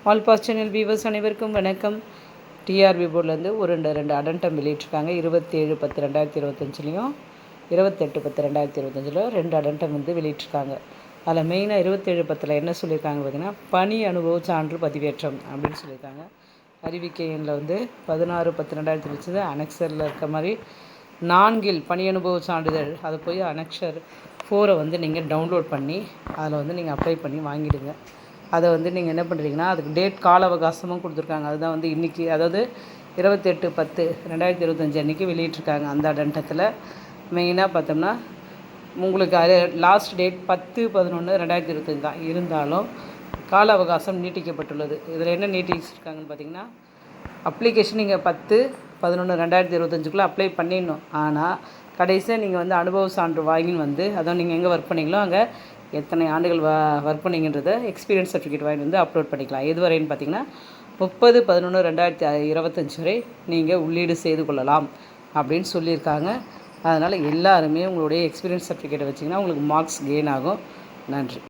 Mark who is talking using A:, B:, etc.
A: All pass channel viewers அனைவருக்கும் வணக்கம். TRP போர்டிலேருந்து ரெண்டு அடன்டம் வெளியிட்டிருக்காங்க. 27/10/2025லையும் 28/10/2025 2 அடன்டம் வெளியிட்டிருக்காங்க. அதில் மெயினாக 27/10 என்ன சொல்லியிருக்காங்க பார்த்தீங்கன்னா, பணி அனுபவ சான்று பதிவேற்றம் அப்படின்னு சொல்லியிருக்காங்க. அறிவிக்கை எண்ணில் 16/10/2025 அனெக்சரில் இருக்க மாதிரி 4 பணி அனுபவ சான்றிதழ் அதை போய் அனெக்சர் 4 நீங்கள் டவுன்லோட் பண்ணி அதில் நீங்கள் அப்ளை பண்ணி வாங்கிடுங்க. அதை நீங்கள் என்ன பண்ணுறீங்கன்னா, அதுக்கு டேட் கால அவகாசமும் கொடுத்துருக்காங்க. அதுதான் இன்றைக்கி, அதாவது 28/10/2025 அன்றைக்கி வெளியிட்டிருக்காங்க. அந்த அடண்டத்தில் மெயினாக பார்த்தோம்னா உங்களுக்கு லாஸ்ட் டேட் 10/11/2025 தான். இருந்தாலும் கால அவகாசம் நீட்டிக்கப்பட்டுள்ளது. இதில் என்ன நீட்டிச்சிருக்காங்கன்னு பார்த்தீங்கன்னா, அப்ளிகேஷன் நீங்கள் 10/11/2025 அப்ளை பண்ணிடணும். ஆனால் கடைசியாக நீங்கள் அனுபவ சான்று வாங்கின்னு அதான் நீங்கள் எங்கே ஒர்க் பண்ணீங்களோ அங்கே எத்தனை ஆண்டுகள் ஒர்க் பண்ணிங்கன்றதை எக்ஸ்பீரியன்ஸ் சர்டிஃபிகேட் வாங்கிட்டு அப்லோட் பண்ணிக்கலாம். எது வரைன்னு பார்த்தீங்கன்னா 30/11/2025 வரை நீங்கள் உள்ளீடு செய்து கொள்ளலாம் அப்படின்னு சொல்லியிருக்காங்க. அதனால் எல்லாருமே உங்களுடைய எக்ஸ்பீரியன்ஸ் சர்டிஃபிகேட்டை வச்சிங்கன்னா உங்களுக்கு மார்க்ஸ் கெயின் ஆகும். நன்றி.